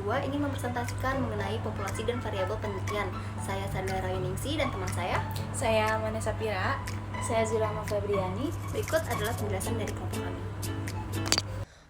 kedua ingin mempresentasikan mengenai populasi dan variabel penelitian. Saya Sandra Yuningsi dan teman Saya Manesa Pira. Saya Zulama Febriani. Berikut adalah penjelasan dari kelompok kami.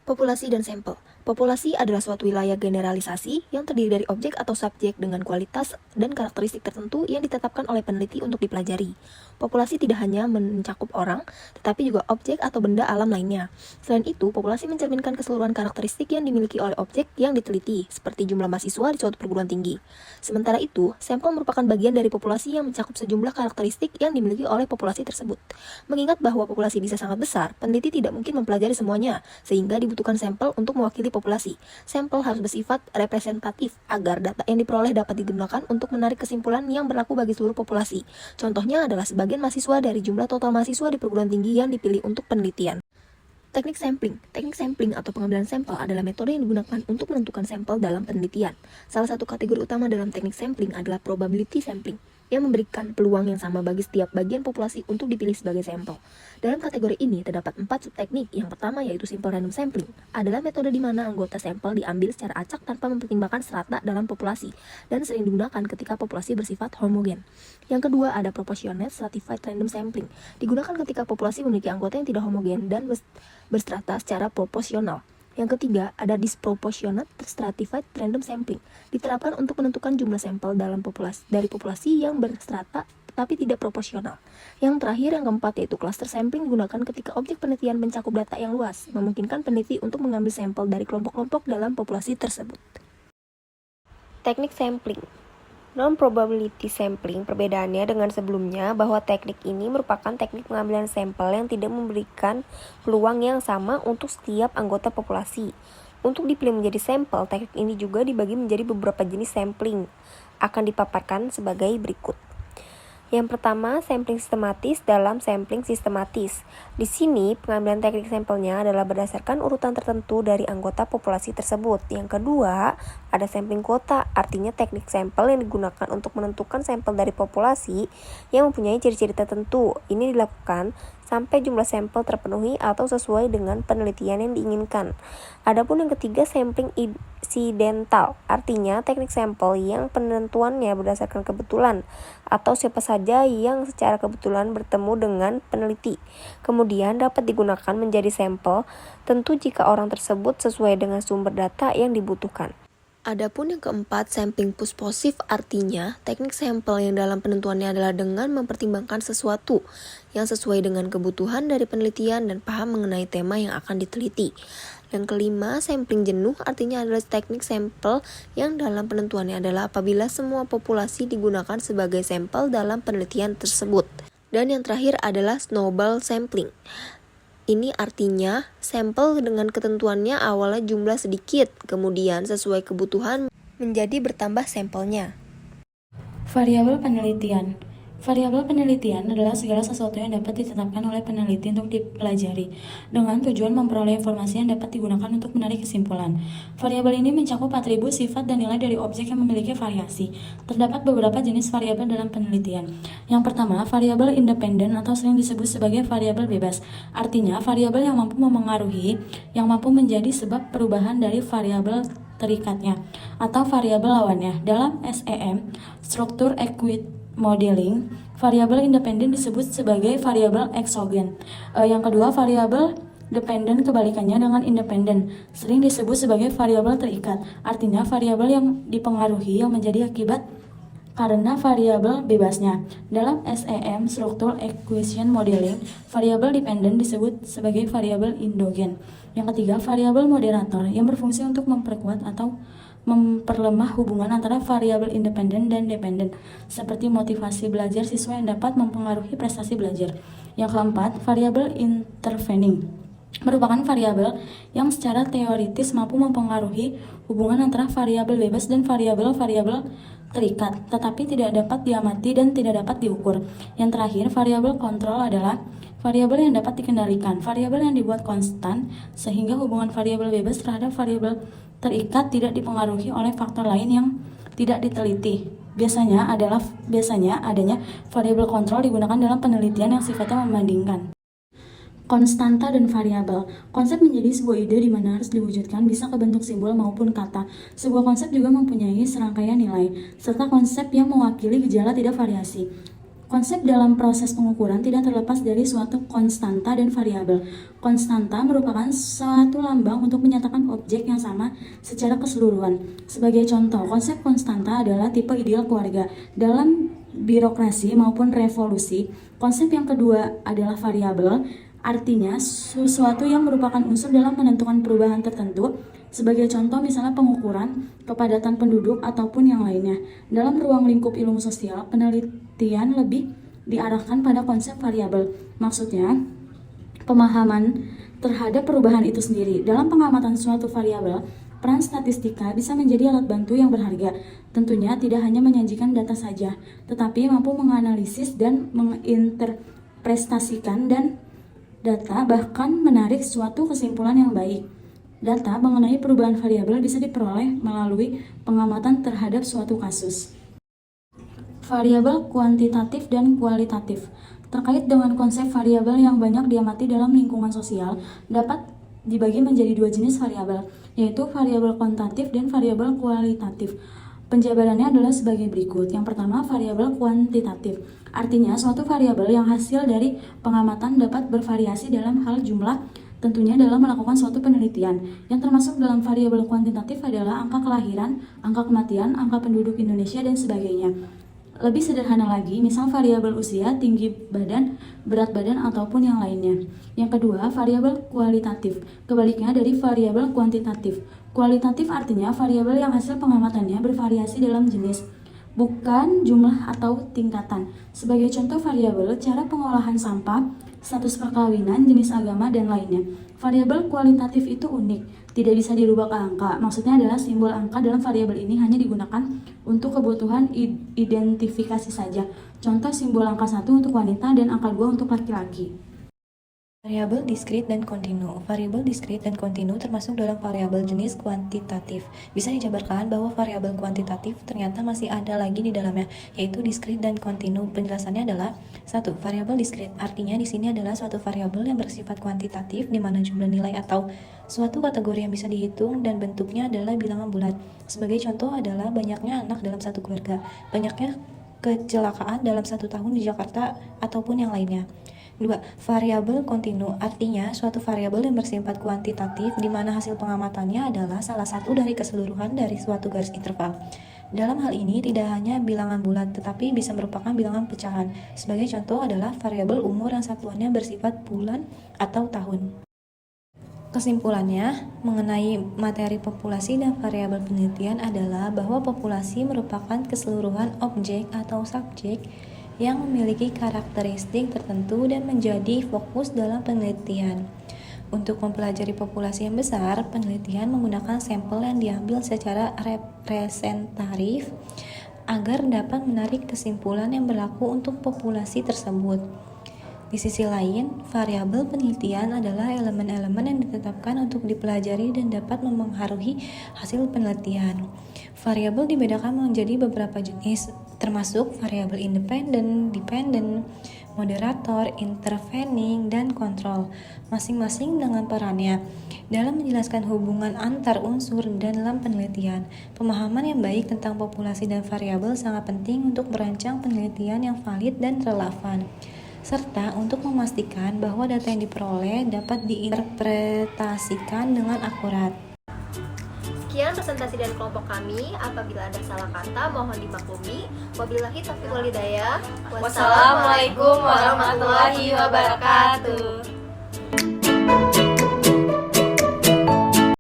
Populasi dan sampel. Populasi adalah suatu wilayah generalisasi yang terdiri dari objek atau subjek dengan kualitas dan karakteristik tertentu yang ditetapkan oleh peneliti untuk dipelajari. Populasi tidak hanya mencakup orang, tetapi juga objek atau benda alam lainnya. Selain itu, populasi mencerminkan keseluruhan karakteristik yang dimiliki oleh objek yang diteliti, seperti jumlah mahasiswa di suatu perguruan tinggi. Sementara itu, sampel merupakan bagian dari populasi yang mencakup sejumlah karakteristik yang dimiliki oleh populasi tersebut. Mengingat bahwa populasi bisa sangat besar, peneliti tidak mungkin mempelajari semuanya, sehingga dibutuhkan sampel untuk mewakili populasi. Sampel harus bersifat representatif agar data yang diperoleh dapat digunakan untuk menarik kesimpulan yang berlaku bagi seluruh populasi. Contohnya adalah sebagian mahasiswa dari jumlah total mahasiswa di perguruan tinggi yang dipilih untuk penelitian. Teknik sampling. Teknik sampling atau pengambilan sampel adalah metode yang digunakan untuk menentukan sampel dalam penelitian. Salah satu kategori utama dalam teknik sampling adalah probability sampling, yang memberikan peluang yang sama bagi setiap bagian populasi untuk dipilih sebagai sampel. Dalam kategori ini terdapat 4 subteknik. Yang pertama yaitu simple random sampling, adalah metode di mana anggota sampel diambil secara acak tanpa mempertimbangkan strata dalam populasi, dan sering digunakan ketika populasi bersifat homogen. Yang kedua ada proportionate stratified random sampling, digunakan ketika populasi memiliki anggota yang tidak homogen dan berstrata secara proporsional. Yang ketiga, ada disproportionate stratified random sampling, diterapkan untuk menentukan jumlah sampel dari populasi yang berstrata tapi tidak proporsional. Yang terakhir, yang keempat, yaitu cluster sampling, digunakan ketika objek penelitian mencakup data yang luas, memungkinkan peneliti untuk mengambil sampel dari kelompok-kelompok dalam populasi tersebut. Teknik sampling. Non-probability sampling perbedaannya dengan sebelumnya bahwa teknik ini merupakan teknik pengambilan sampel yang tidak memberikan peluang yang sama untuk setiap anggota populasi. Untuk dipilih menjadi sampel, teknik ini juga dibagi menjadi beberapa jenis sampling. Akan dipaparkan sebagai berikut. Yang pertama, sampling sistematis dalam sampling sistematis. Di sini, pengambilan teknik sampelnya adalah berdasarkan urutan tertentu dari anggota populasi tersebut. Yang kedua, ada sampling kuota, artinya teknik sampel yang digunakan untuk menentukan sampel dari populasi yang mempunyai ciri-ciri tertentu. Ini dilakukan sampai jumlah sampel terpenuhi atau sesuai dengan penelitian yang diinginkan. Adapun yang ketiga, sampling insidental, artinya teknik sampel yang penentuannya berdasarkan kebetulan atau siapa saja yang secara kebetulan bertemu dengan peneliti. Kemudian dapat digunakan menjadi sampel, tentu jika orang tersebut sesuai dengan sumber data yang dibutuhkan. Adapun yang keempat, sampling posposif, artinya teknik sampel yang dalam penentuannya adalah dengan mempertimbangkan sesuatu yang sesuai dengan kebutuhan dari penelitian dan paham mengenai tema yang akan diteliti. Yang kelima, sampling jenuh, artinya adalah teknik sampel yang dalam penentuannya adalah apabila semua populasi digunakan sebagai sampel dalam penelitian tersebut. Dan yang terakhir adalah snowball sampling. Ini artinya sampel dengan ketentuannya awalnya jumlah sedikit, kemudian sesuai kebutuhan menjadi bertambah sampelnya. Variabel penelitian. Variabel penelitian adalah segala sesuatu yang dapat ditetapkan oleh peneliti untuk dipelajari dengan tujuan memperoleh informasi yang dapat digunakan untuk menarik kesimpulan. Variabel ini mencakup atribut, sifat, dan nilai dari objek yang memiliki variasi. Terdapat beberapa jenis variabel dalam penelitian. Yang pertama, variabel independen atau sering disebut sebagai variabel bebas. Artinya, variabel yang mampu memengaruhi, yang mampu menjadi sebab perubahan dari variabel terikatnya atau variabel lawannya. Dalam SEM, struktur equity modeling, variabel independen disebut sebagai variabel eksogen. Yang kedua, variabel dependen kebalikannya dengan independen, sering disebut sebagai variabel terikat. Artinya variabel yang dipengaruhi yang menjadi akibat karena variabel bebasnya. Dalam SEM struktur equation modeling, variabel dependen disebut sebagai variabel endogen. Yang ketiga, variabel moderator yang berfungsi untuk memperkuat atau memperlemah hubungan antara variabel independen dan dependen, seperti motivasi belajar siswa yang dapat mempengaruhi prestasi belajar. Yang keempat, variabel intervening merupakan variabel yang secara teoritis mampu mempengaruhi hubungan antara variabel bebas dan variabel-variabel terikat, tetapi tidak dapat diamati dan tidak dapat diukur. Yang terakhir, variabel kontrol adalah variabel yang dapat dikendalikan, variabel yang dibuat konstan sehingga hubungan variabel bebas terhadap variabel terikat tidak dipengaruhi oleh faktor lain yang tidak diteliti. Biasanya adanya variabel kontrol digunakan dalam penelitian yang sifatnya membandingkan. Konstanta dan variabel. Konsep menjadi sebuah ide di mana harus diwujudkan bisa ke bentuk simbol maupun kata. Sebuah konsep juga mempunyai serangkaian nilai, serta konsep yang mewakili gejala tidak variasi. Konsep dalam proses pengukuran tidak terlepas dari suatu konstanta dan variabel. Konstanta merupakan suatu lambang untuk menyatakan objek yang sama secara keseluruhan. Sebagai contoh, konsep konstanta adalah tipe ideal keluarga. Dalam birokrasi maupun revolusi, konsep yang kedua adalah variabel, artinya sesuatu yang merupakan unsur dalam menentukan perubahan tertentu. Sebagai contoh misalnya pengukuran, kepadatan penduduk, ataupun yang lainnya. Dalam ruang lingkup ilmu sosial, penelitian lebih diarahkan pada konsep variabel. Maksudnya, pemahaman terhadap perubahan itu sendiri. Dalam pengamatan suatu variabel, peran statistika bisa menjadi alat bantu yang berharga. Tentunya tidak hanya menyajikan data saja, tetapi mampu menganalisis dan menginterpretasikan dan data, bahkan menarik suatu kesimpulan yang baik. Data mengenai perubahan variabel bisa diperoleh melalui pengamatan terhadap suatu kasus. Variabel kuantitatif dan kualitatif. Terkait dengan konsep variabel yang banyak diamati dalam lingkungan sosial, dapat dibagi menjadi dua jenis variabel, yaitu variabel kuantitatif dan variabel kualitatif. Penjabarannya adalah sebagai berikut. Yang pertama, variabel kuantitatif. Artinya, suatu variabel yang hasil dari pengamatan dapat bervariasi dalam hal jumlah, tentunya dalam melakukan suatu penelitian. Yang termasuk dalam variabel kuantitatif adalah angka kelahiran, angka kematian, angka penduduk Indonesia, dan sebagainya. Lebih sederhana lagi, misal variabel usia, tinggi badan, berat badan, ataupun yang lainnya. Yang kedua, variabel kualitatif. Kebaliknya dari variabel kuantitatif. Kualitatif artinya variabel yang hasil pengamatannya bervariasi dalam jenis, bukan jumlah atau tingkatan. Sebagai contoh variabel, cara pengolahan sampah, status perkawinan, jenis agama, dan lainnya. Variabel kualitatif itu unik, tidak bisa dirubah ke angka. Maksudnya adalah simbol angka dalam variabel ini hanya digunakan untuk kebutuhan identifikasi saja. Contoh simbol angka 1 untuk wanita dan angka 2 untuk laki-laki. Variabel diskrit dan kontinu. Variabel diskrit dan kontinu termasuk dalam variabel jenis kuantitatif. Bisa dijabarkan bahwa variabel kuantitatif ternyata masih ada lagi di dalamnya, yaitu diskrit dan kontinu. Penjelasannya adalah 1. Variabel diskrit. Artinya di sini adalah suatu variabel yang bersifat kuantitatif di mana jumlah nilai atau suatu kategori yang bisa dihitung dan bentuknya adalah bilangan bulat. Sebagai contoh adalah banyaknya anak dalam satu keluarga, banyaknya kecelakaan dalam 1 tahun di Jakarta, ataupun yang lainnya. 2. Variabel kontinu, artinya suatu variabel yang bersifat kuantitatif di mana hasil pengamatannya adalah salah satu dari keseluruhan dari suatu garis interval. Dalam hal ini tidak hanya bilangan bulat, tetapi bisa merupakan bilangan pecahan. Sebagai contoh adalah variabel umur yang satuannya bersifat bulan atau tahun. Kesimpulannya, mengenai materi populasi dan variabel penelitian adalah bahwa populasi merupakan keseluruhan objek atau subjek yang memiliki karakteristik tertentu dan menjadi fokus dalam penelitian. Untuk mempelajari populasi yang besar, penelitian menggunakan sampel yang diambil secara representatif agar dapat menarik kesimpulan yang berlaku untuk populasi tersebut. Di sisi lain, variabel penelitian adalah elemen-elemen yang ditetapkan untuk dipelajari dan dapat mempengaruhi hasil penelitian. Variabel dibedakan menjadi beberapa jenis, termasuk variabel independen, dependen, moderator, intervening, dan kontrol, masing-masing dengan perannya dalam menjelaskan hubungan antar unsur dan dalam penelitian. Pemahaman yang baik tentang populasi dan variabel sangat penting untuk merancang penelitian yang valid dan relevan, serta untuk memastikan bahwa data yang diperoleh dapat diinterpretasikan dengan akurat. Sekian presentasi dari kelompok kami. Apabila ada salah kata, mohon dimaklumi. Wabillahi taufiq wal hidayah. Wassalamualaikum warahmatullahi wabarakatuh.